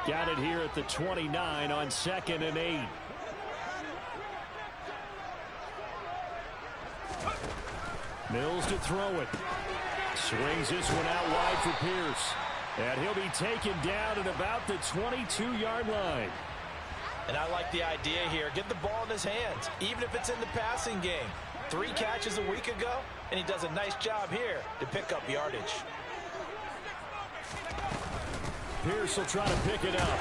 Got it here at the 29 on 2nd and 8. Mills to throw it. Swings this one out wide for Pierce. And he'll be taken down at about the 22-yard line. And I like the idea here. Get the ball in his hands, even if it's in the passing game. 3 catches a week ago, and he does a nice job here to pick up yardage. Pierce will try to pick it up.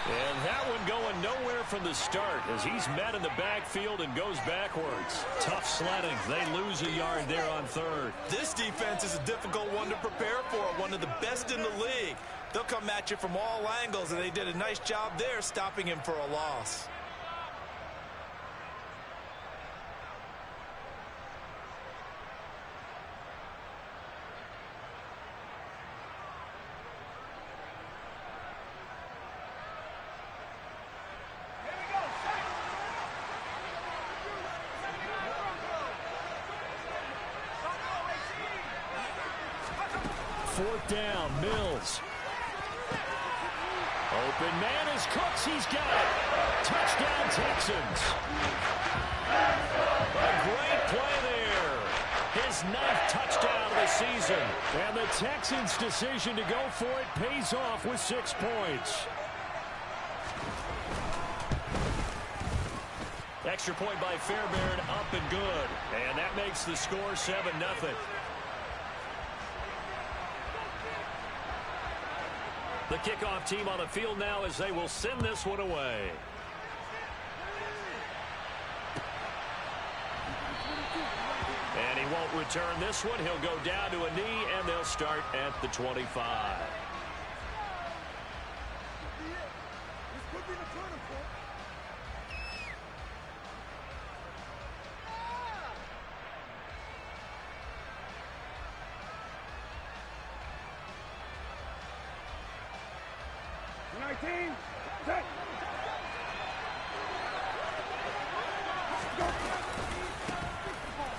And that one going nowhere from the start as he's met in the backfield and goes backwards. Tough sledding. They lose a yard there on 3rd. This defense is a difficult one to prepare for, one of the best in the league. They'll come at you from all angles, and they did a nice job there stopping him for a loss. Fourth down, Mills. Open man is Cooks. He's got it. Touchdown, Texans. A great play there. His 9th touchdown of the season. And the Texans' decision to go for it pays off with 6 points. Extra point by Fairbairn, up and good. And that makes the score 7-0. The kickoff team on the field now as they will send this one away. And he won't return this one. He'll go down to a knee, and they'll start at the 25.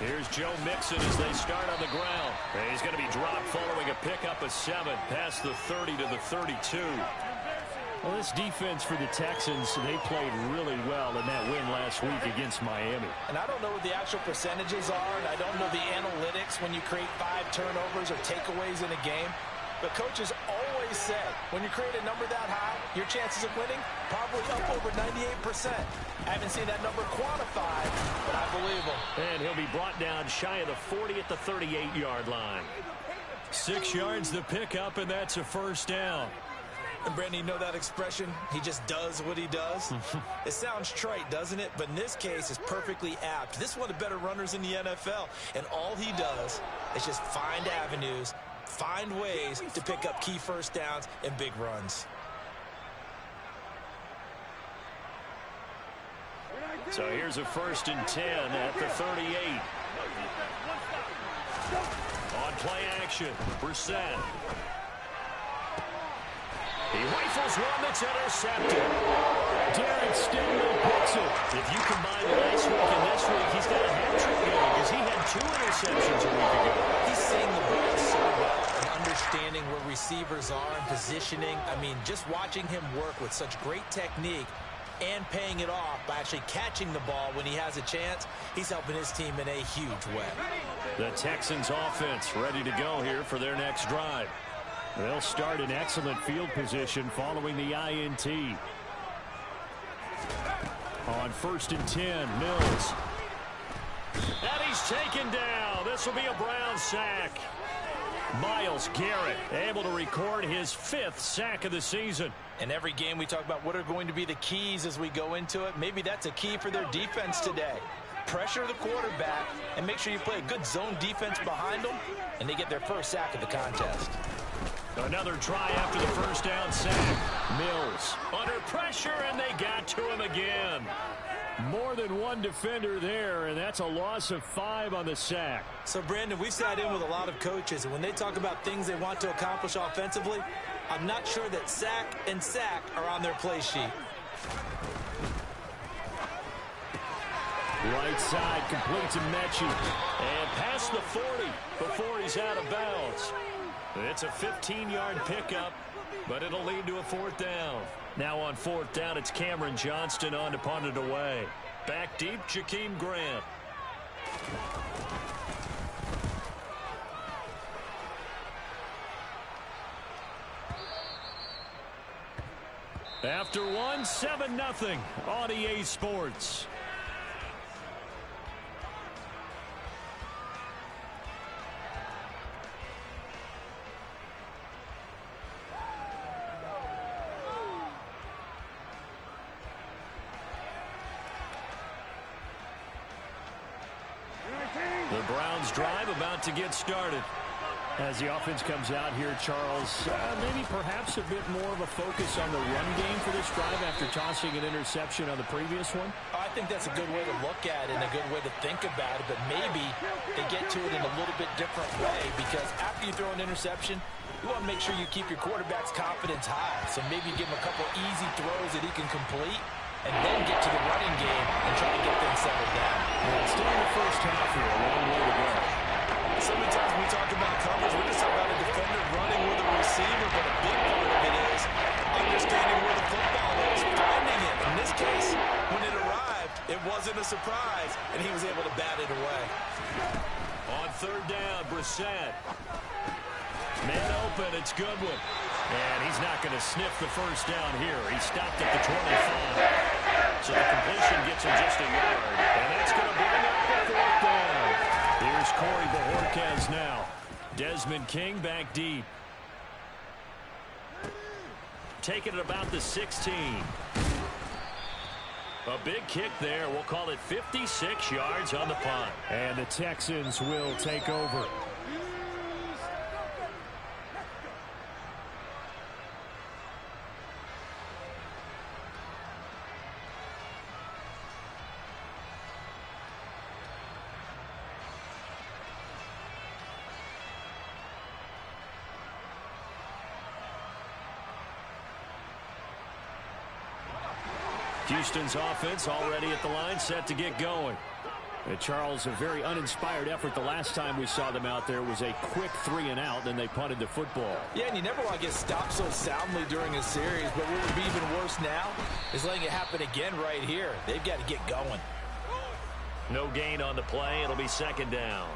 Here's Joe Mixon as they start on the ground. He's going to be dropped following a pickup of 7 past the 30 to the 32. Well, this defense for the Texans, they played really well in that win last week against Miami. And I don't know what the actual percentages are, and I don't know the analytics when you create 5 turnovers or takeaways in a game. But coaches always said, when you create a number that high, your chances of winning probably up over 98%. I haven't seen that number quantified, but I believe him. And he'll be brought down shy of the 40 at the 38-yard line. 6 yards the pickup, and that's a first down. And Brandon, you know that expression? He just does what he does. It sounds trite, doesn't it? But in this case, it's perfectly apt. This is one of the better runners in the NFL. And all he does is just find avenues, find ways to pick up key first downs and big runs. So here's a 1st and 10 at the 38. On play action, Brissett. He rifles one that's intercepted. Derek Stingley picks it. If you combine last week and this week, he's got a hat-trick going because he had 2 interceptions a week ago. He's seeing the ball so well and understanding where receivers are and positioning. I mean, just watching him work with such great technique and paying it off by actually catching the ball when he has a chance, he's helping his team in a huge way. The Texans offense ready to go here for their next drive. They'll start in excellent field position following the INT. On 1st and 10, Mills. And he's taken down. This will be a Brown sack. Myles Garrett able to record his 5th sack of the season. In every game we talk about what are going to be the keys as we go into it. Maybe that's a key for their defense today. Pressure the quarterback and make sure you play a good zone defense behind them, and they get their first sack of the contest. Another try after the first down sack. Mills under pressure, and they got to him again. More than one defender there, and that's a loss of 5 on the sack. So, Brandon, we sat in with a lot of coaches, and when they talk about things they want to accomplish offensively, I'm not sure that sack and sack are on their play sheet. Right side complete to Mechie. And past the 40 before he's out of bounds. It's a 15-yard pickup. but it'll lead to a fourth down. Now on fourth down, it's Cameron Johnston on to punt it away. Back deep, Jakeem Grant. After one, 7-0 on EA Sports. The Browns drive about to get started. As the offense comes out here, Charles, maybe perhaps a bit more of a focus on the run game for this drive after tossing an interception on the previous one? I think that's a good way to look at it and a good way to think about it, but maybe they get to it in a little bit different way, because after you throw an interception, you want to make sure you keep your quarterback's confidence high. So maybe give him a couple easy throws that he can complete, and then get to the running game and try to get things settled down. Well, still in the first half here, a long way to go. So many times we talk about coverage, we're just talking about a defender running with a receiver, but a big part of it is understanding where the football is, finding it. In this case, when it arrived, it wasn't a surprise, and he was able to bat it away. On third down, Brissett. Man open, it's Goodwin. And he's not going to sniff the first down here. He stopped at the 25. So the completion gets him just a yard. And that's going to bring up the fourth down. Here's Corey Bojorquez now. Desmond King back deep. Taking it about the 16. A big kick there. We'll call it 56 yards on the punt. And the Texans will take over. Houston's offense already at the line, set to get going. Charles, a very uninspired effort the last time we saw them out there was a quick 3-and-out, then they punted the football. Yeah, and you never want to get stopped so soundly during a series, but what would be even worse now is letting it happen again right here. They've got to get going. No gain on the play. It'll be second down.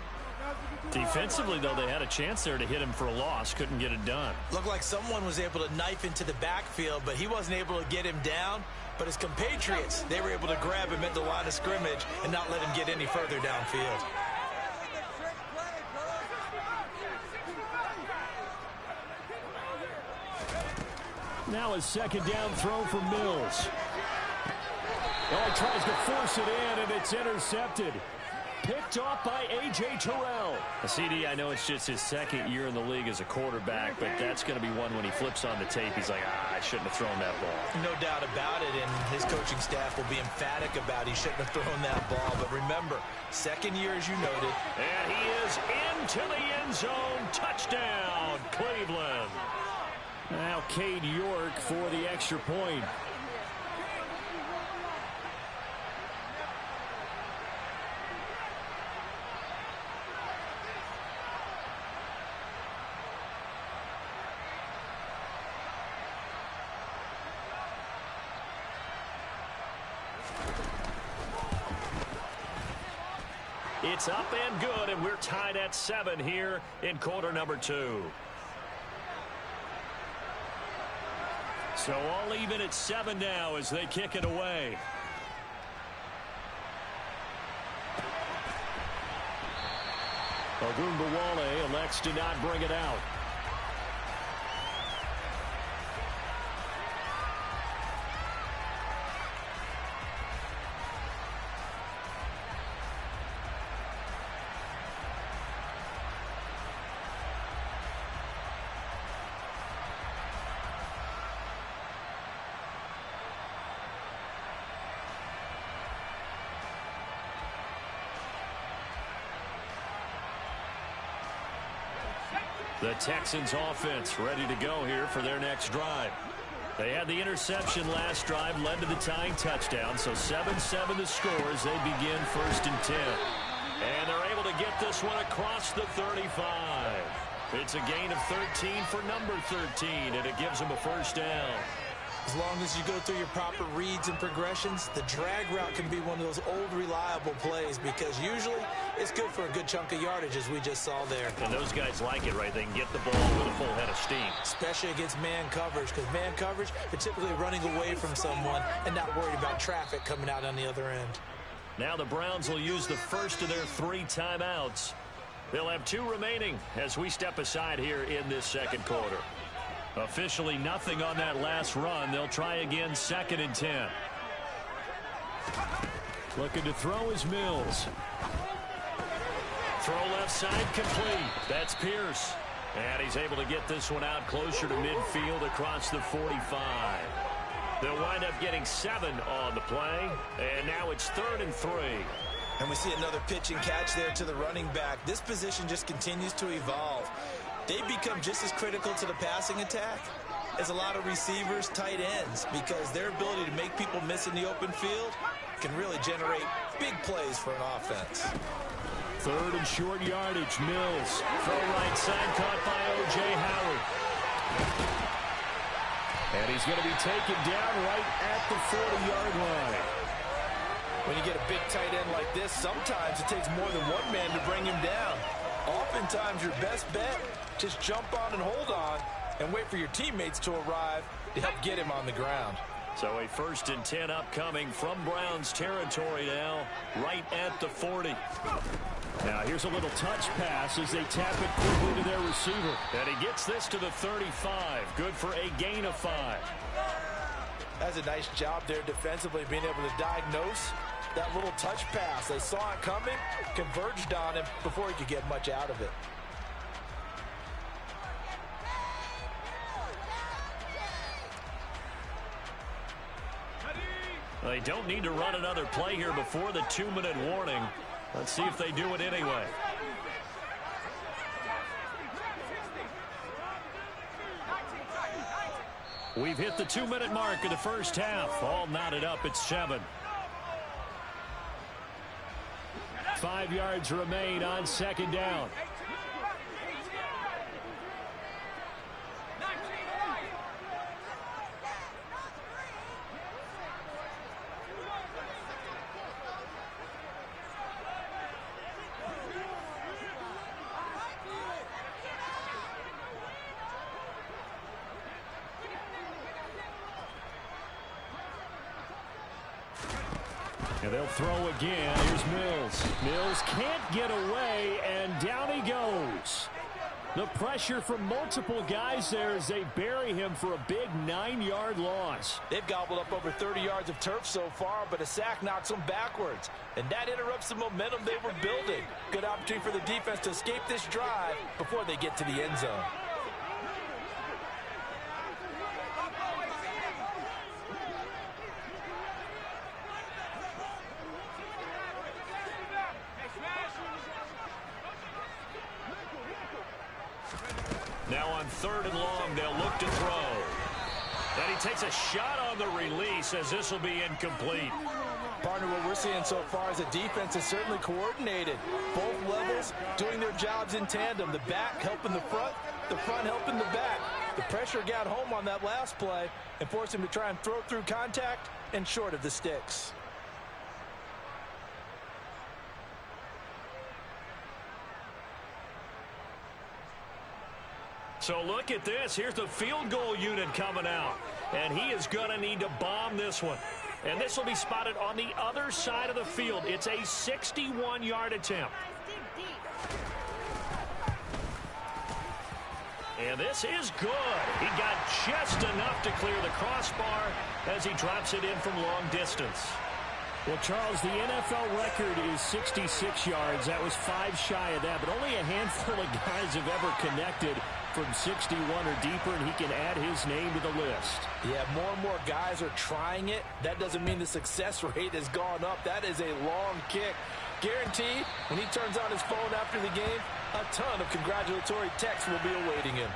Defensively, though, they had a chance there to hit him for a loss. Couldn't get it done. Looked like someone was able to knife into the backfield, but he wasn't able to get him down. But his compatriots, they were able to grab him at the line of scrimmage and not let him get any further downfield. Now a second down throw for Mills. Oh, he tries to force it in, and it's intercepted. Picked off by A.J. Terrell. CD, I know it's just his second year in the league as a quarterback, but that's going to be one when he flips on the tape. He's like, I shouldn't have thrown that ball. No doubt about it, and his coaching staff will be emphatic about he shouldn't have thrown that ball. But remember, second year, as you noted. And he is into the end zone. Touchdown, Cleveland. Now Cade York for the extra point. It's up and good, and we're tied at 7 here in quarter number 2. So all even at 7 now as they kick it away. Ogunbowale elects to not bring it out. The Texans offense ready to go here for their next drive. They had the interception last drive, led to the tying touchdown, so 7-7 the score as they begin 1st and 10. And they're able to get this one across the 35. It's a gain of 13 for number 13, and it gives him a first down. As long as you go through your proper reads and progressions, the drag route can be one of those old reliable plays because usually it's good for a good chunk of yardage, as we just saw there. And those guys like it, right? They can get the ball with a full head of steam. Especially against man coverage, because man coverage, they're typically running away from someone and not worried about traffic coming out on the other end. Now the Browns will use the first of their 3 timeouts. They'll have 2 remaining as we step aside here in this second quarter. Officially nothing on that last run. They'll try again, 2nd and 10. Looking to throw is Mills. Throw left side complete. That's Pierce. And he's able to get this one out closer to midfield across the 45. They'll wind up getting 7 on the play. And now it's 3rd and 3. And we see another pitch and catch there to the running back. This position just continues to evolve. They become just as critical to the passing attack as a lot of receivers, tight ends, because their ability to make people miss in the open field can really generate big plays for an offense. 3rd and short yardage, Mills. Throw right side, caught by O.J. Howard. And he's going to be taken down right at the 40-yard line. When you get a big tight end like this, sometimes it takes more than one man to bring him down. Oftentimes, your best bet, just jump on and hold on and wait for your teammates to arrive to help get him on the ground. So a 1st and 10 upcoming from Browns territory now, right at the 40. Now here's a little touch pass as they tap it quickly to their receiver. And he gets this to the 35. Good for a gain of 5. That's a nice job there defensively, being able to diagnose that little touch pass. They saw it coming, converged on him before he could get much out of it. They don't need to run another play here before the 2-minute warning. Let's see if they do it anyway. We've hit the 2-minute mark of the first half. All knotted up at 7. 5 yards remain on 2nd down. And they'll throw again. Here's Mills. Mills can't get away, and down he goes. The pressure from multiple guys there as they bury him for a big 9-yard loss. They've gobbled up over 30 yards of turf so far, but a sack knocks them backwards. And that interrupts the momentum they were building. Good opportunity for the defense to escape this drive before they get to the end zone. Now on 3rd and long, they'll look to throw. And he takes a shot on the release as this will be incomplete. Partner, what we're seeing so far is the defense is certainly coordinated. Both levels doing their jobs in tandem. The back helping the front helping the back. The pressure got home on that last play and forced him to try and throw through contact and short of the sticks. So look at this. Here's the field goal unit coming out. And he is going to need to bomb this one. And this will be spotted on the other side of the field. It's a 61-yard attempt. And this is good. He got just enough to clear the crossbar as he drops it in from long distance. Well, Charles, the NFL record is 66 yards. That was 5 shy of that, but only a handful of guys have ever connected from 61 or deeper, and he can add his name to the list. Yeah, more and more guys are trying it. That doesn't mean the success rate has gone up. That is a long kick. Guaranteed, when he turns on his phone after the game, a ton of congratulatory texts will be awaiting him.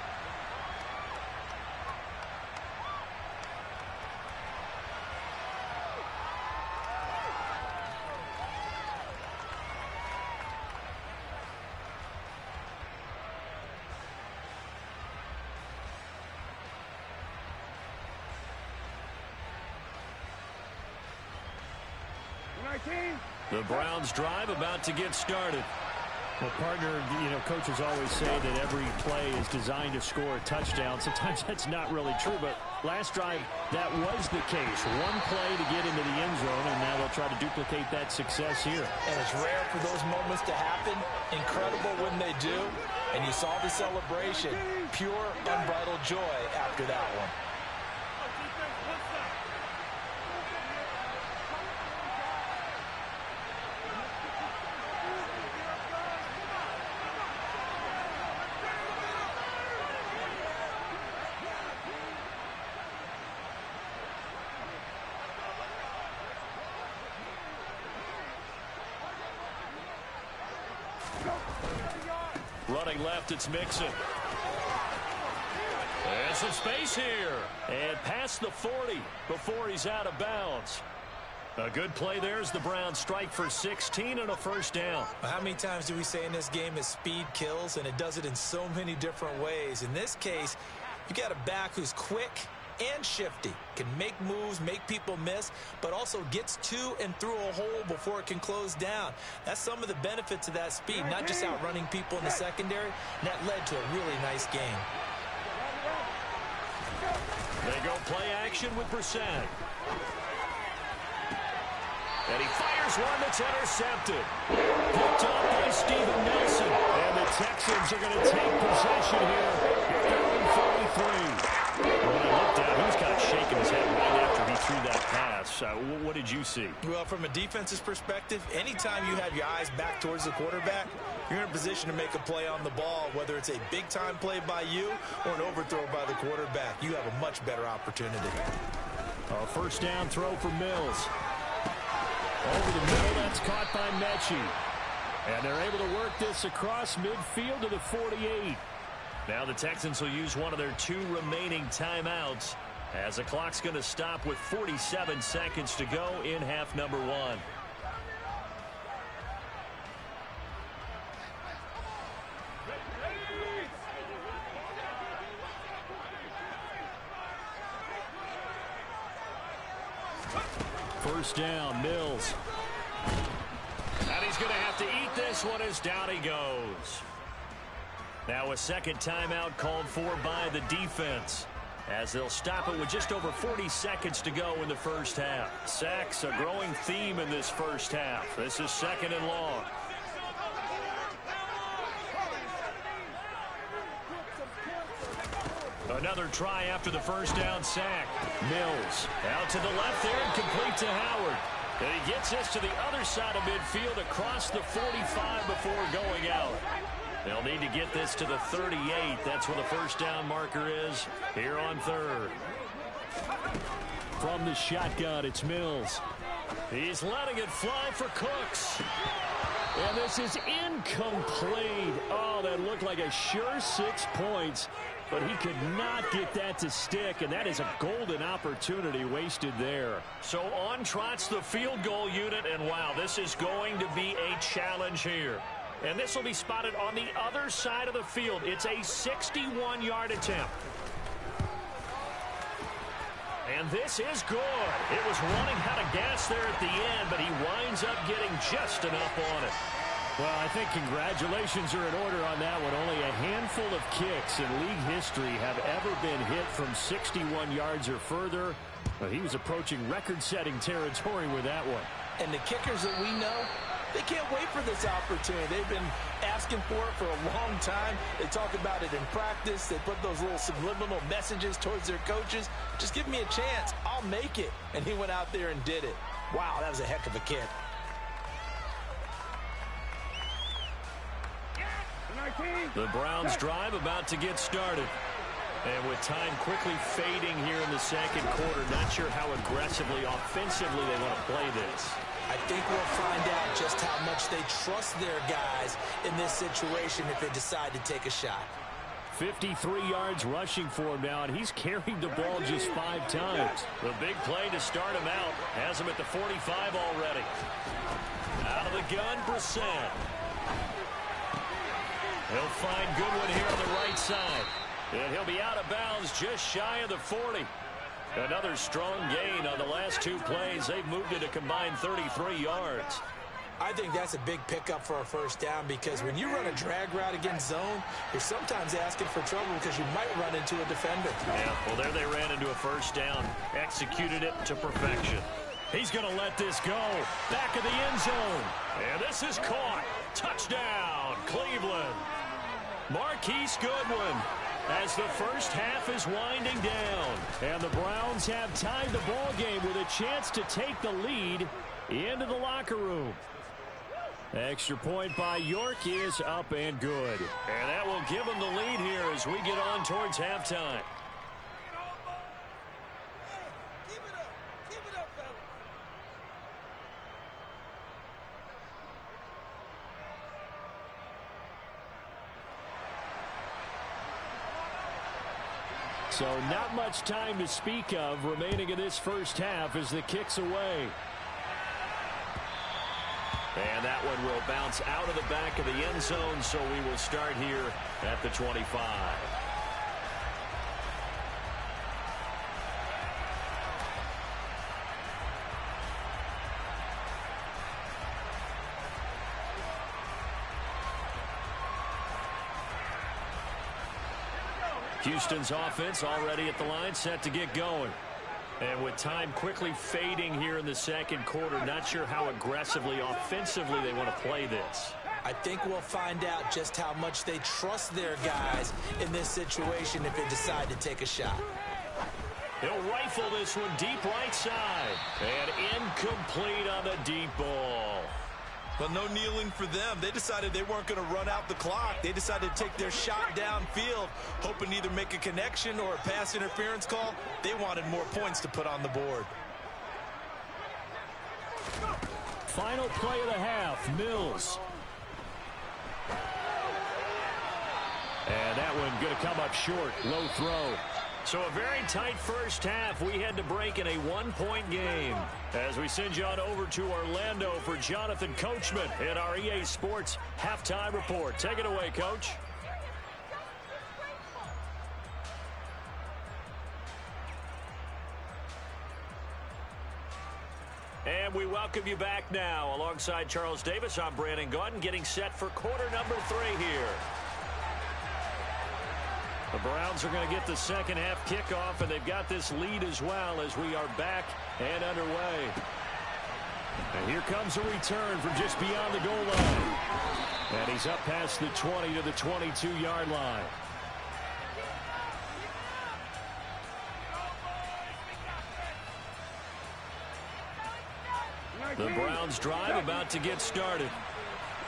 The Browns drive about to get started. Well, partner, coaches always say that every play is designed to score a touchdown. Sometimes that's not really true, but last drive, that was the case. One play to get into the end zone, and now they'll try to duplicate that success here. And it's rare for those moments to happen. Incredible when they do. And you saw the celebration. Pure, unbridled joy after that one. Running left, it's Mixon. There's some space here. And past the 40 before he's out of bounds. A good play there as the Browns strike for 16 and a first down. How many times do we say in this game that speed kills, and it does it in so many different ways? In this case, you got a back who's quick and shifty, can make moves, make people miss, but also gets to and through a hole before it can close down. That's some of the benefits of that speed, not just outrunning people in the secondary, and that led to a really nice game. They go play action with Brissett. And he fires one that's intercepted. Picked up by Steven Nelson. And the Texans are going to take possession here at their own 43. When I looked at him, he was kind of shaking his head right after he threw that pass. What did you see? Well, from a defense's perspective, anytime you have your eyes back towards the quarterback, you're in a position to make a play on the ball, whether it's a big-time play by you or an overthrow by the quarterback. You have a much better opportunity. A first down throw for Mills. Over the middle, that's caught by Mechie. And they're able to work this across midfield to the 48. Now the Texans will use one of their 2 remaining timeouts as the clock's going to stop with 47 seconds to go in half number 1. First down, Mills. And he's going to have to eat this one as down he goes. Now a second timeout called for by the defense as they'll stop it with just over 40 seconds to go in the first half. Sacks, a growing theme in this first half. This is second and long. Another try after the first down sack. Mills out to the left there and complete to Howard. And he gets this to the other side of midfield across the 45 before going out. They'll need to get this to the 38. That's where the first down marker is here on third. From the shotgun, it's Mills. He's letting it fly for Cooks. And this is incomplete. Oh, that looked like a sure 6 points. But he could not get that to stick, and that is a golden opportunity wasted there. So on trots the field goal unit, and wow, this is going to be a challenge here. And this will be spotted on the other side of the field. It's a 61-yard attempt. And this is good. It was running out of gas there at the end, but he winds up getting just enough on it. Well, I think congratulations are in order on that one. Only a handful of kicks in league history have ever been hit from 61 yards or further. Well, he was approaching record-setting territory with that one. And the kickers that we know, they can't wait for this opportunity. They've been asking for it for a long time. They talk about it in practice. They put those little subliminal messages towards their coaches. Just give me a chance. I'll make it. And he went out there and did it. Wow, that was a heck of a kick. The Browns drive about to get started. And with time quickly fading here in the second quarter, not sure how aggressively, offensively they want to play this. I think we'll find out just how much they trust their guys in this situation if they decide to take a shot. 53 yards rushing for him now, and he's carried the ball just 5 times. The big play to start him out has him at the 45 already. Out of the gun, Brissett. He'll find Goodwin here on the right side. And he'll be out of bounds just shy of the 40. Another strong gain on the last 2 plays. They've moved it a combined 33 yards. I think that's a big pickup for a first down because when you run a drag route against zone, you're sometimes asking for trouble because you might run into a defender. Yeah, well, there they ran into a first down. Executed it to perfection. He's going to let this go. Back of the end zone. And this is caught. Touchdown, Cleveland. Marquise Goodwin as the first half is winding down. And the Browns have tied the ball game with a chance to take the lead into the locker room. Extra point by York is up and good. And that will give them the lead here as we get on towards halftime. So not much time to speak of remaining in this first half as the kick's away. And that one will bounce out of the back of the end zone, so we will start here at the 25. Houston's offense already at the line, set to get going. And with time quickly fading here in the second quarter, not sure how aggressively, offensively they want to play this. I think we'll find out just how much they trust their guys in this situation if they decide to take a shot. He'll rifle this one deep right side. And incomplete on the deep ball. But no kneeling for them. They decided they weren't going to run out the clock. They decided to take their shot downfield, hoping to either make a connection or a pass interference call. They wanted more points to put on the board. Final play of the half, Mills. And that one going to come up short, low throw. So a very tight first half. We had to break in a one-point game. As we send you on over to Orlando for Jonathan Coachman in our EA Sports Halftime Report. Take it away, Coach. And we welcome you back now. Alongside Charles Davis, I'm Brandon Gaudin, getting set for quarter number 3 here. The Browns are going to get the second half kickoff, and they've got this lead as well as we are back and underway. And here comes a return from just beyond the goal line. And he's up past the 20 to the 22-yard line. The Browns drive about to get started.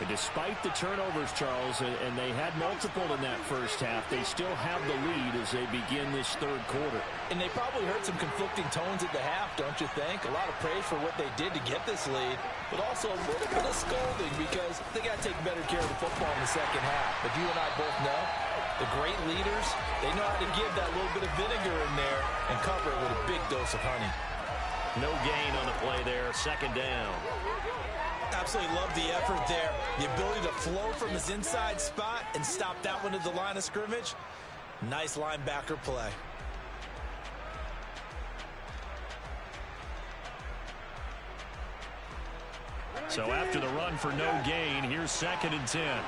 And despite the turnovers, Charles, and they had multiple in that first half, they still have the lead as they begin this third quarter. And they probably heard some conflicting tones at the half, don't you think? A lot of praise for what they did to get this lead, but also a little bit of scolding because they got to take better care of the football in the second half. But you and I both know the great leaders, they know how to give that little bit of vinegar in there and cover it with a big dose of honey. No gain on the play there, second down. Absolutely love the effort there. The ability to flow from his inside spot and stop that one at the line of scrimmage. Nice linebacker play. So after the run for no gain, here's 2nd and 10.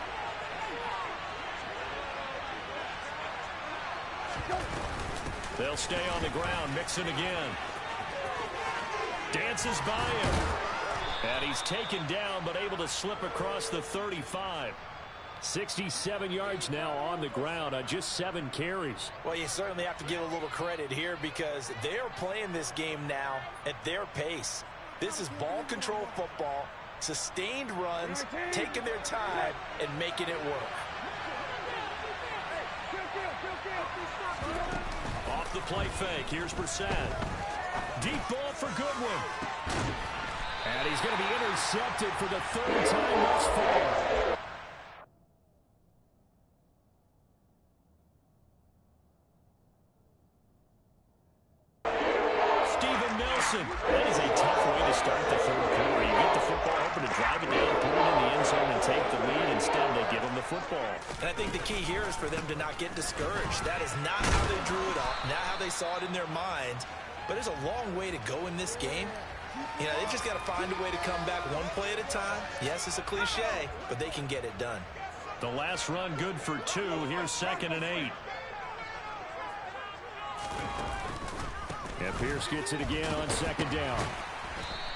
They'll stay on the ground. Mixon again. Dances by him. And he's taken down, but able to slip across the 35. 67 yards now on the ground on just 7 carries. Well, you certainly have to give a little credit here because they are playing this game now at their pace. This is ball control football, sustained runs, taking their time, and making it work. Off the play fake, here's Brissett. Deep ball for Goodwin. And he's going to be intercepted for the 3rd time thus far. Steven Nelson. That is a tough way to start the third quarter. You get the football open and drive it down, put it in the end zone, and take the lead. Instead, they give him the football. And I think the key here is for them to not get discouraged. That is not how they drew it up, not how they saw it in their minds. but there's a long way to go in this game. You know, they've just got to find a way to come back one play at a time. Yes, it's a cliche, but they can get it done. The last run good for 2. Here's 2nd and 8. And Pierce gets it again on 2nd down.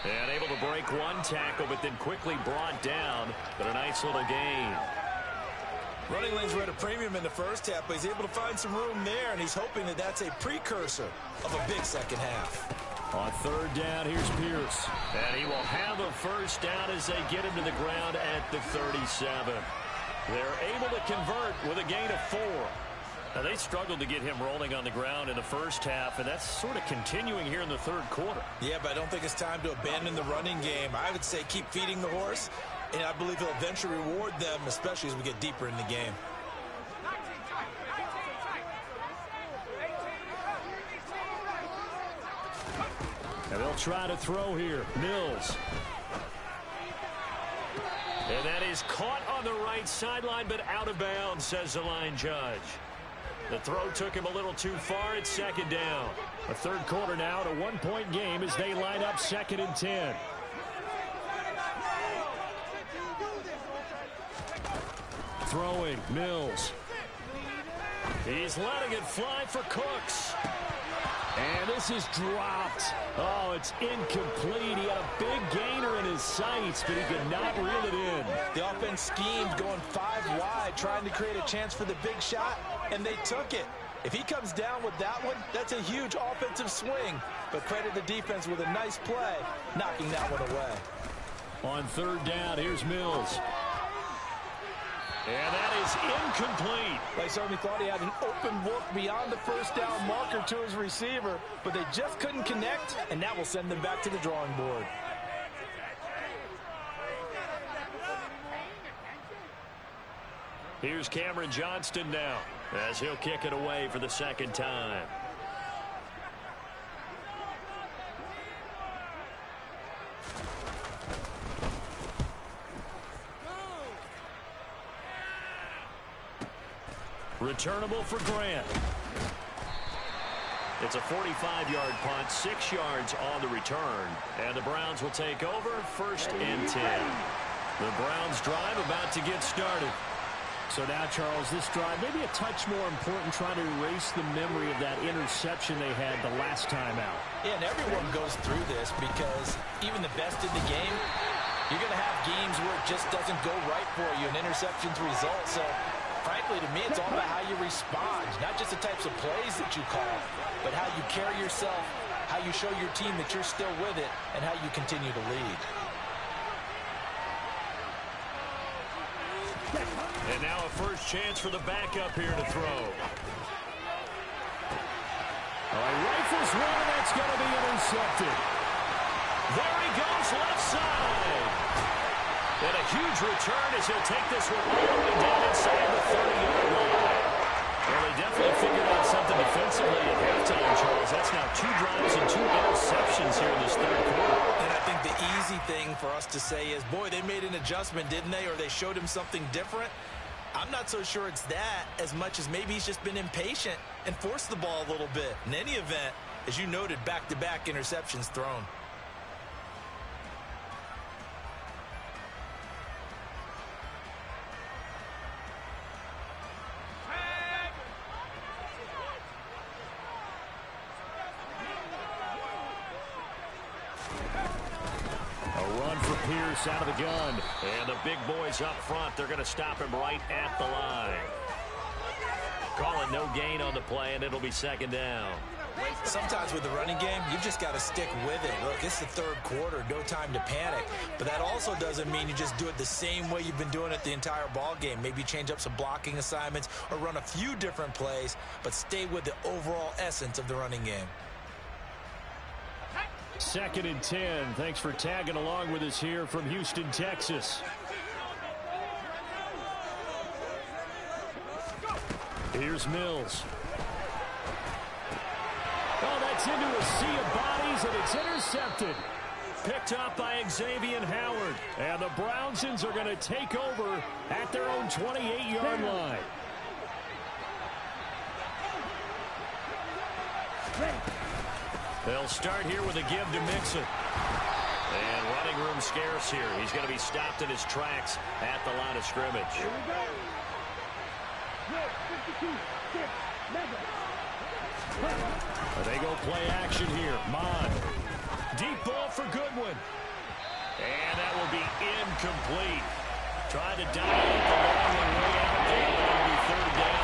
And able to break one tackle, but then quickly brought down. But a nice little gain. Running lanes were at a premium in the first half, but he's able to find some room there, and he's hoping that that's a precursor of a big second half. On 3rd down, here's Pierce. And he will have a first down as they get him to the ground at the 37. They're able to convert with a gain of 4. Now, they struggled to get him rolling on the ground in the first half, and that's sort of continuing here in the 3rd quarter. Yeah, but I don't think it's time to abandon the running game. I would say keep feeding the horse, and I believe he'll eventually reward them, especially as we get deeper in the game. And they'll try to throw here. Mills. And that is caught on the right sideline, but out of bounds, says the line judge. The throw took him a little too far. It's 2nd down. A 3rd quarter now at a 1-point game as they line up 2nd and 10. Throwing, Mills. He's letting it fly for Cooks. And this is dropped. Oh, it's incomplete. He had a big gainer in his sights, but he could not reel it in. The offense schemed going 5 wide, trying to create a chance for the big shot, and they took it. If he comes down with that one, that's a huge offensive swing. But credit the defense with a nice play, knocking that one away. On 3rd down, here's Mills. And that is incomplete. They certainly thought he had an open look beyond the first down marker to his receiver, but they just couldn't connect, and that will send them back to the drawing board. Here's Cameron Johnston now, as he'll kick it away for the 2nd time. Returnable for Grant. It's a 45-yard punt, 6 yards on the return. And the Browns will take over 1st and 10. The Browns drive about to get started. So now, Charles, this drive maybe a touch more important, trying to erase the memory of that interception they had the last time out. Yeah, and everyone goes through this because even the best in the game, you're going to have games where it just doesn't go right for you, and interceptions result. So frankly, to me, it's all about how you respond, not just the types of plays that you call, but how you carry yourself, how you show your team that you're still with it, and how you continue to lead. And now a first chance for the backup here to throw. Oh, he rifles one, and that's going to be intercepted. There he goes, left side. And a huge return as he'll take this one all the way down inside the 30-yard line. Well, they definitely figured out something defensively at halftime, Charles. That's now 2 drives and 2 interceptions here in this 3rd quarter. And I think the easy thing for us to say is, boy, they made an adjustment, didn't they? Or they showed him something different. I'm not so sure it's that as much as maybe he's just been impatient and forced the ball a little bit. In any event, as you noted, back-to-back interceptions thrown. Pierce out of the gun. And the big boys up front, they're going to stop him right at the line. Calling no gain on the play, and it'll be 2nd down. Sometimes with the running game, you've just got to stick with it. Look, it's the 3rd quarter, no time to panic. But that also doesn't mean you just do it the same way you've been doing it the entire ball game. Maybe change up some blocking assignments or run a few different plays, but stay with the overall essence of the running game. 2nd and 10. Thanks for tagging along with us here from Houston, Texas. Here's Mills. Oh, that's into a sea of bodies, and it's intercepted. Picked up by Xavier Howard. And the Brownsons are going to take over at their own 28-yard line. They'll start here with a give to Mixon. And running room scarce here. He's going to be stopped in his tracks at the line of scrimmage. Here we go. They go play action here. Mond. Deep ball for Goodwin. And that will be incomplete. Trying to dial up the long one way out there, but it'll be third down.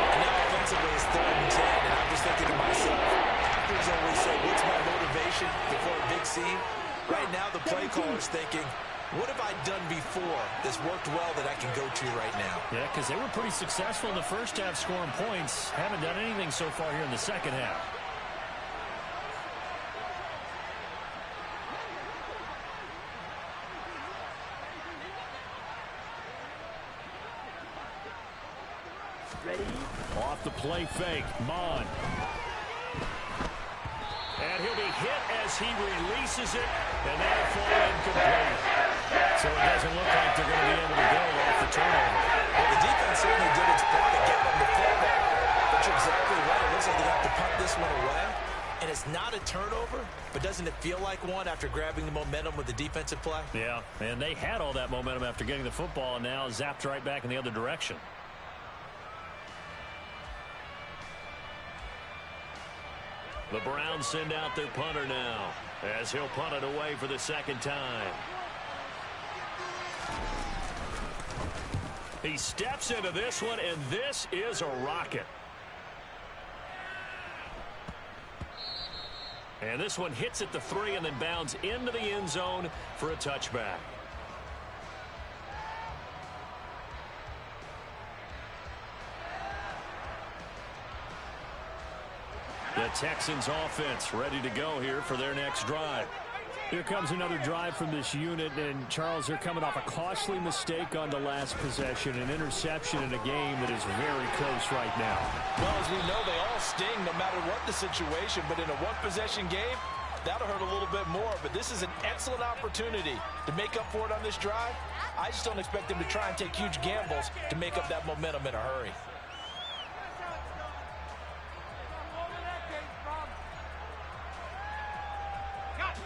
And now offensively it's 3rd and 10, and I'm just thinking to myself, actors always say, what's my motivation before a big scene? Right now the play caller's thinking, what have I done before that's worked well that I can go to right now? Yeah, because they were pretty successful in the first half scoring points. Haven't done anything so far here in the second half. Ready? Off the play fake. Mond. And he'll be hit as he releases it, and that'll fall incomplete. So it doesn't look like they're going to be able to go off the turnover. Well, the defense certainly did its part to get them the football. But you're exactly right. It looks like they have to punt this one away. And it's not a turnover, but doesn't it feel like one after grabbing the momentum with the defensive play? Yeah, and they had all that momentum after getting the football, and now zapped right back in the other direction. The Browns send out their punter now, as he'll punt it away for the second time. He steps into this one, and this is a rocket. And this one hits at the 3 and then bounds into the end zone for a touchback. The Texans offense ready to go here for their next drive. Here comes another drive from this unit, and Charles, they're coming off a costly mistake on the last possession, an interception in a game that is very close right now. Well, as we know, they all sting no matter what the situation, but in a one-possession game, that'll hurt a little bit more, but this is an excellent opportunity to make up for it on this drive. I just don't expect them to try and take huge gambles to make up that momentum in a hurry.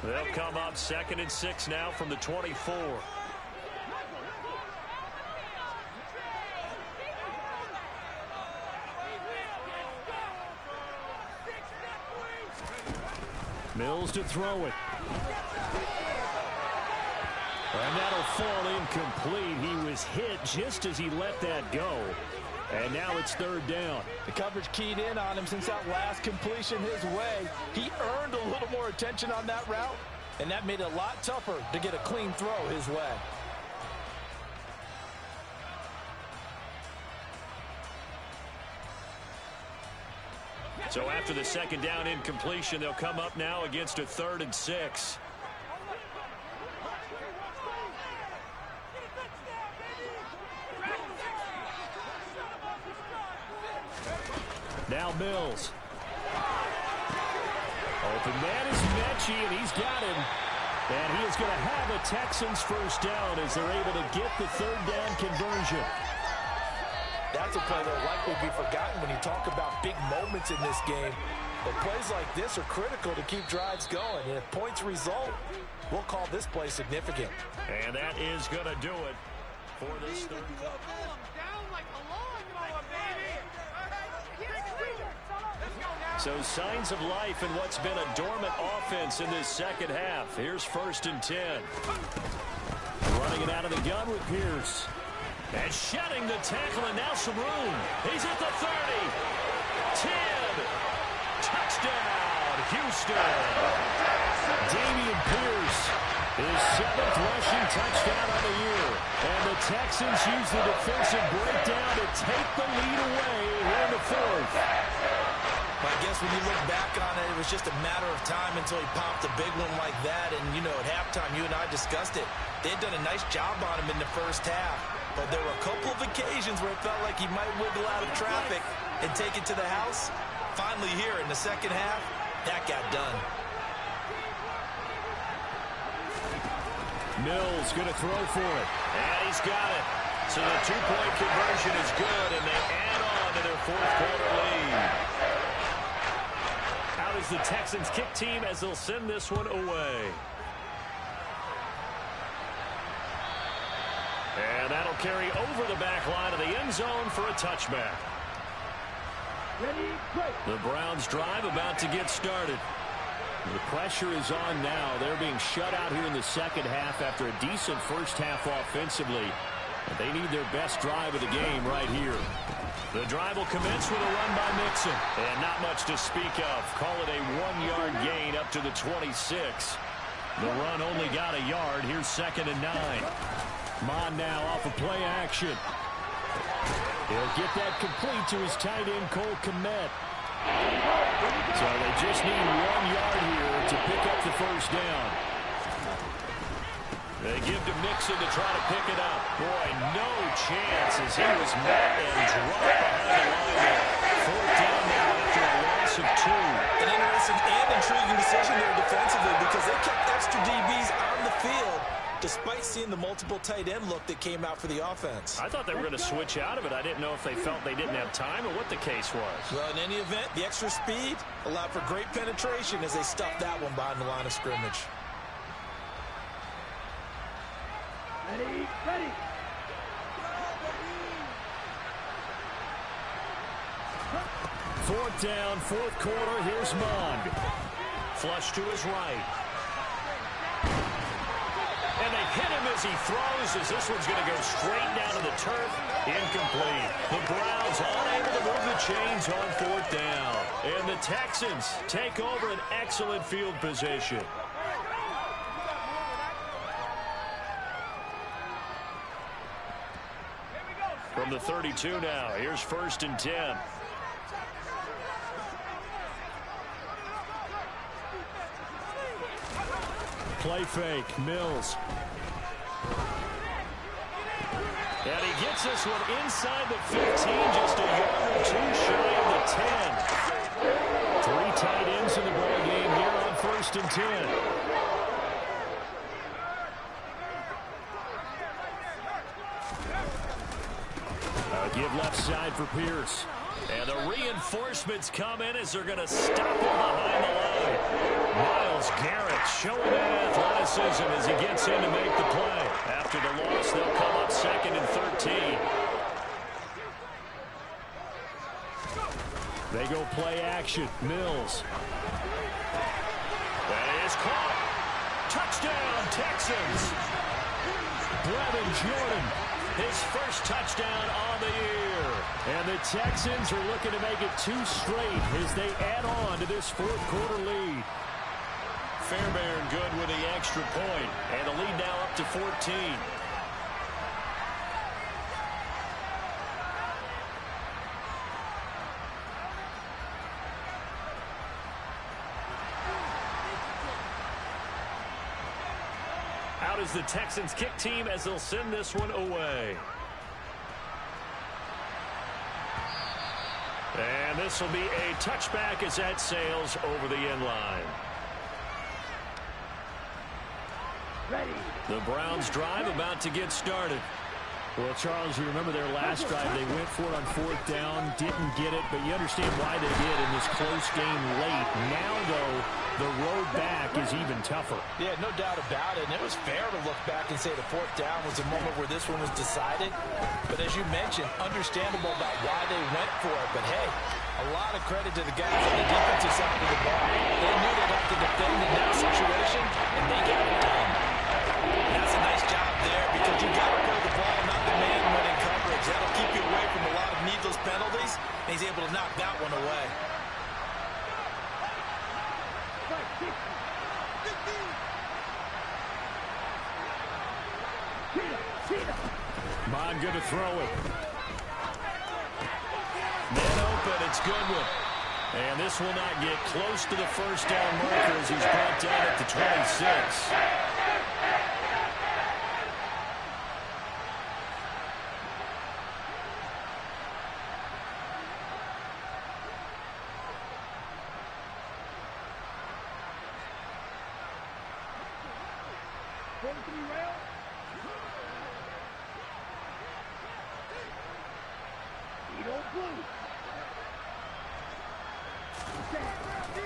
They'll come up 2nd and 6 now from the 24. Mills to throw it. And that'll fall incomplete. He was hit just as he let that go. And now it's 3rd down. The coverage keyed in on him since that last completion his way. He earned a little more attention on that route, and that made it a lot tougher to get a clean throw his way. So after the 2nd down incompletion, they'll come up now against a 3rd and 6. Now Mills. Open man is Mechie, and he's got him. And he is going to have a Texans first down as they're able to get the 3rd down conversion. That's a play that will likely be forgotten when you talk about big moments in this game. But plays like this are critical to keep drives going. And if points result, we'll call this play significant. And that is going to do it for this 3rd. So signs of life in what's been a dormant offense in this 2nd half. Here's 1st and 10. Running it out of the gun with Pierce. And shedding the tackle, and now some room. He's at the 30. 10. Touchdown, Houston. Dameon Pierce, his 7th rushing touchdown of the year. And the Texans use the defensive breakdown to take the lead away here in the 4th. I guess when you look back on it, it was just a matter of time until he popped a big one like that. And, you know, at halftime, you and I discussed it. They had done a nice job on him in the first half. But there were a couple of occasions where it felt like he might wiggle out of traffic and take it to the house. Finally here in the 2nd half, that got done. Mills going to throw for it. And he's got it. So the 2-point conversion is good, and they add on to their 4th quarter lead. Out is the Texans kick team as they'll send this one away. And that'll carry over the back line of the end zone for a touchback. The Browns drive about to get started. The pressure is on now. They're being shut out here in the second half after a decent first half offensively. But they need their best drive of the game right here. The drive will commence with a run by Mixon. And not much to speak of. Call it a 1-yard gain up to the 26. The run only got a yard. Here's 2nd and 9. Mon now off of play action. He'll get that complete to his tight end, Cole Kmet. So they just need 1 yard here to pick up the first down. They give to Mixon to try to pick it up. Boy, no chance as he was met and dropped behind the line there. 4th down now after a loss of 2. An interesting and intriguing decision there defensively because they kept extra DBs on the field despite seeing the multiple tight end look that came out for the offense. I thought they were going to switch out of it. I didn't know if they felt they didn't have time or what the case was. Well, in any event, the extra speed allowed for great penetration as they stuffed that one behind the line of scrimmage. Ready. 4th down, 4th quarter. Here's Mond. Flush to his right. And they hit him as he throws, as this one's going to go straight down to the turf. Incomplete. The Browns unable to move the chains on 4th down. And the Texans take over an excellent field position. From the 32 now, here's 1st and 10. Play fake, Mills. And he gets this one inside the 15, just a yard or 2 shy of the 10. 3 tight ends in the ball game here on 1st and 10. Give left side for Pierce. And the reinforcements come in as they're going to stop him behind the line. Myles Garrett showing that athleticism as he gets in to make the play. After the loss, they'll come up 2nd and 13. They go play action. Mills. That is caught. Touchdown, Texans. Brevin Jordan. His first touchdown on the year. And the Texans are looking to make it 2 straight as they add on to this 4th quarter lead. Fairbairn good with the extra point. And the lead now up to 14. Out is the Texans kick team as they'll send this one away. And this will be a touchback as that sails over the end line. Ready. The Browns drive about to get started. Well, Charles, you remember their last drive. They went for it on 4th down, didn't get it, but you understand why they did in this close game late. Now, though, the road back is even tougher. Yeah, no doubt about it. And it was fair to look back and say the 4th down was the moment where this one was decided. But as you mentioned, understandable about why they went for it. But, hey, a lot of credit to the guys on the defensive side of the ball. They knew they'd have to defend in that situation, and they got it done. And that's a nice job there because you got to pull the ball, not the man when in coverage. That'll keep you away from a lot of needless penalties, and he's able to knock that one away. Mon going to throw it. Man open, it's Goodwin. And this will not get close to the first down marker as he's brought down at the 26.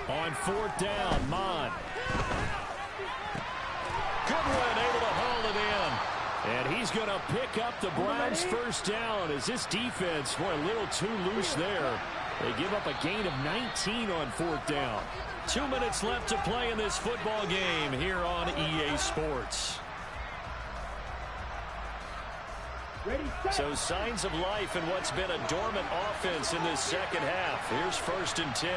On 4th down, Mond. Goodwin able to haul it in. And he's going to pick up the Browns' first down as this defense, boy, a little too loose there. They give up a gain of 19 on 4th down. 2 minutes left to play in this football game here on EA Sports. So signs of life in what's been a dormant offense in this second half. Here's 1st and 10.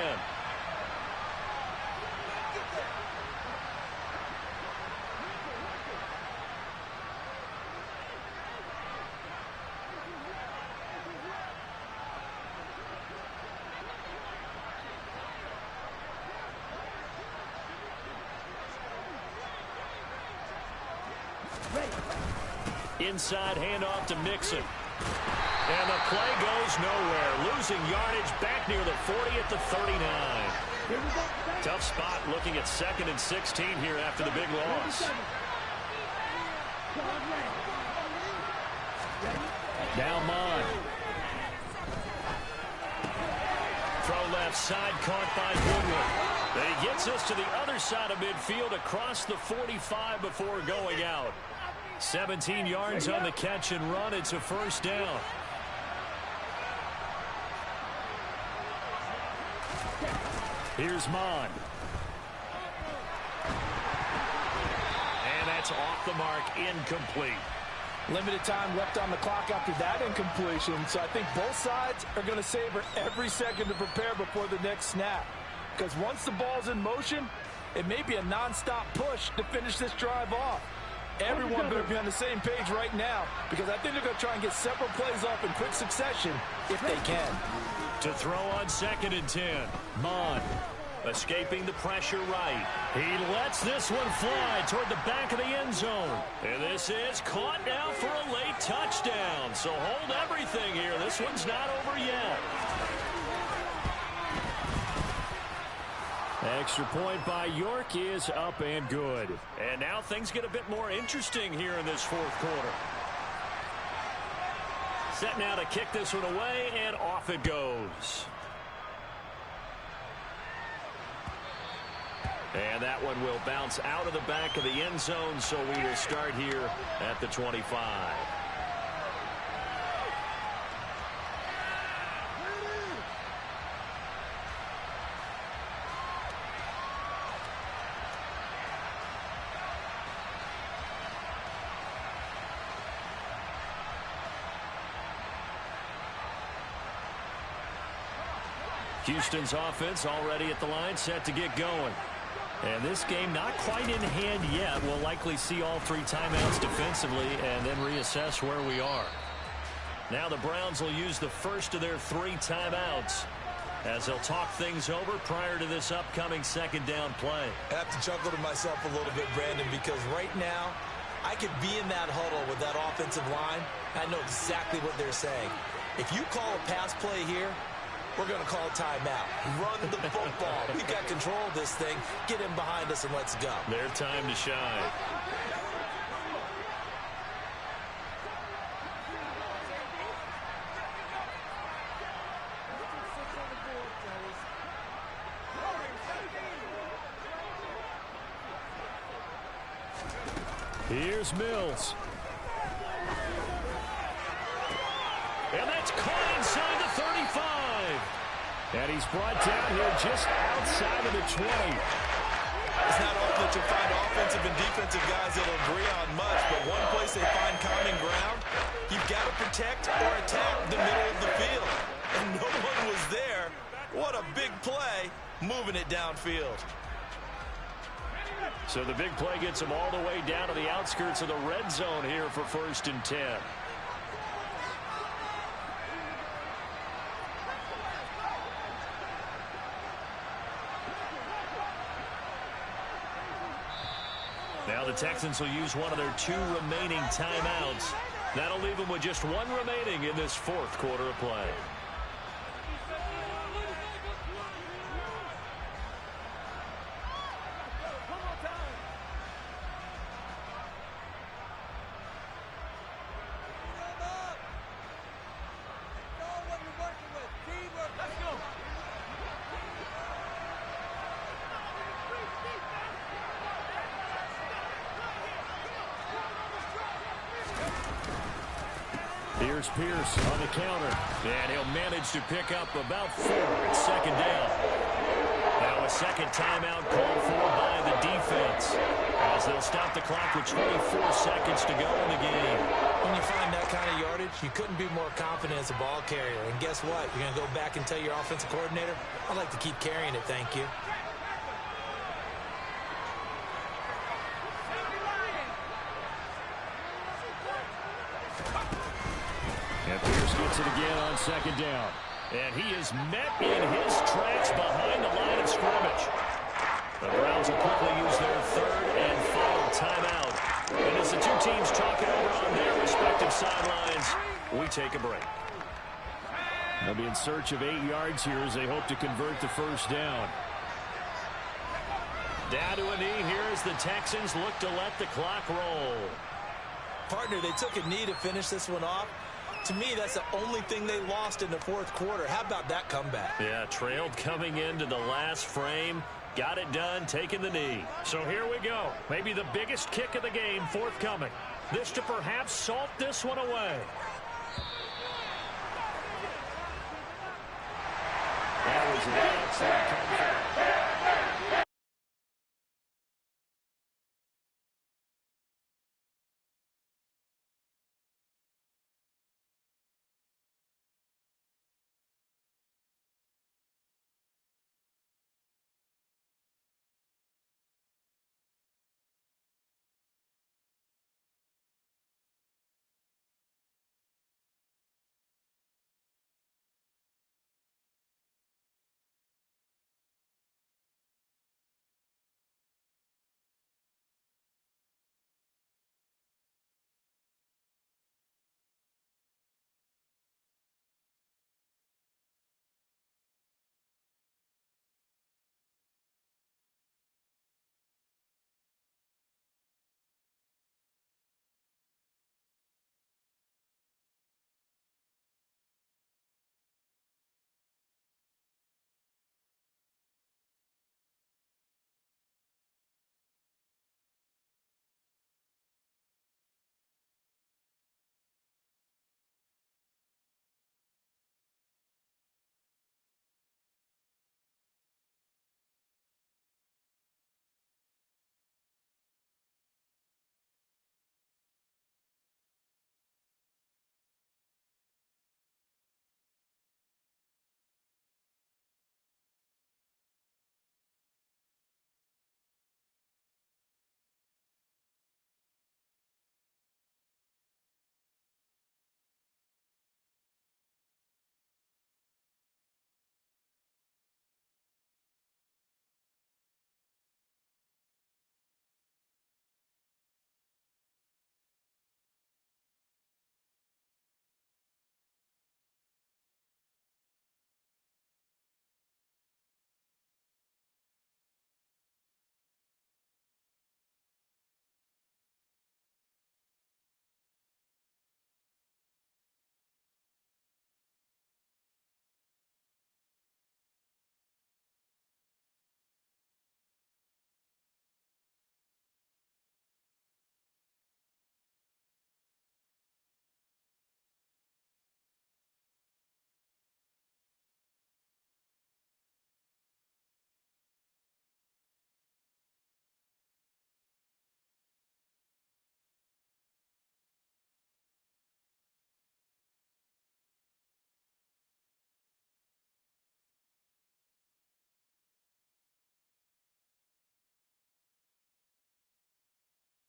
Inside handoff to Mixon. And the play goes nowhere. Losing yardage back near the 40 at the 39. Tough spot looking at 2nd and 16 here after the big loss. Now Mond. Throw left side caught by Goodwin. But he gets us to the other side of midfield across the 45 before going out. 17 yards on the catch and run. It's a 1st down. Here's Mond. And that's off the mark, incomplete. Limited time left on the clock after that incompletion, so I think both sides are going to savor every second to prepare before the next snap. Because once the ball's in motion, it may be a non-stop push to finish this drive off. Everyone better be on the same page right now, because I think they're going to try and get several plays off in quick succession if they can. To throw on 2nd and 10. Mond escaping the pressure right. He lets this one fly toward the back of the end zone. And this is caught now for a late touchdown. So hold everything here. This one's not over yet. Extra point by York is up and good. And now things get a bit more interesting here in this 4th quarter. Set now to kick this one away, and off it goes. And that one will bounce out of the back of the end zone, so we will start here at the 25. Houston's offense already at the line, set to get going. And this game not quite in hand yet. We'll likely see all 3 timeouts defensively and then reassess where we are. Now the Browns will use the first of their 3 timeouts as they'll talk things over prior to this upcoming 2nd down play. I have to chuckle to myself a little bit, Brandon, because right now I could be in that huddle with that offensive line. I know exactly what they're saying. If you call a pass play here, we're going to call a timeout. Run the football. We've got control of this thing. Get him behind us and let's go. Their time to shine. Here's Mills. And that's caught inside the 35. And he's brought down here just outside of the 20. It's not often that you'll find offensive and defensive guys that'll agree on much, but one place they find common ground, you've got to protect or attack the middle of the field. And no one was there. What a big play, moving it downfield. So the big play gets him all the way down to the outskirts of the red zone here for 1st and 10. Now the Texans will use one of their 2 remaining timeouts. That'll leave them with just 1 remaining in this 4th quarter of play. Here's Pierce on the counter. And he'll manage to pick up about 4 at second down. Now a second timeout called for by the defense, as they'll stop the clock with 24 seconds to go in the game. When you find that kind of yardage, you couldn't be more confident as a ball carrier. And guess what? You're going to go back and tell your offensive coordinator, I'd like to keep carrying it, thank you. And Pierce gets it again on second down. And he is met in his tracks behind the line of scrimmage. The Browns will quickly use their third and final timeout. And as the two teams talk it over on their respective sidelines, we take a break. They'll be in search of 8 yards here as they hope to convert the first down. Down to a knee here as the Texans look to let the clock roll. Partner, they took a knee to finish this one off. To me, that's the only thing they lost in the fourth quarter. How about that comeback? Yeah, trailed coming into the last frame. Got it done, taking the knee. So here we go. Maybe the biggest kick of the game forthcoming. This to perhaps salt this one away. That was an outside comeback.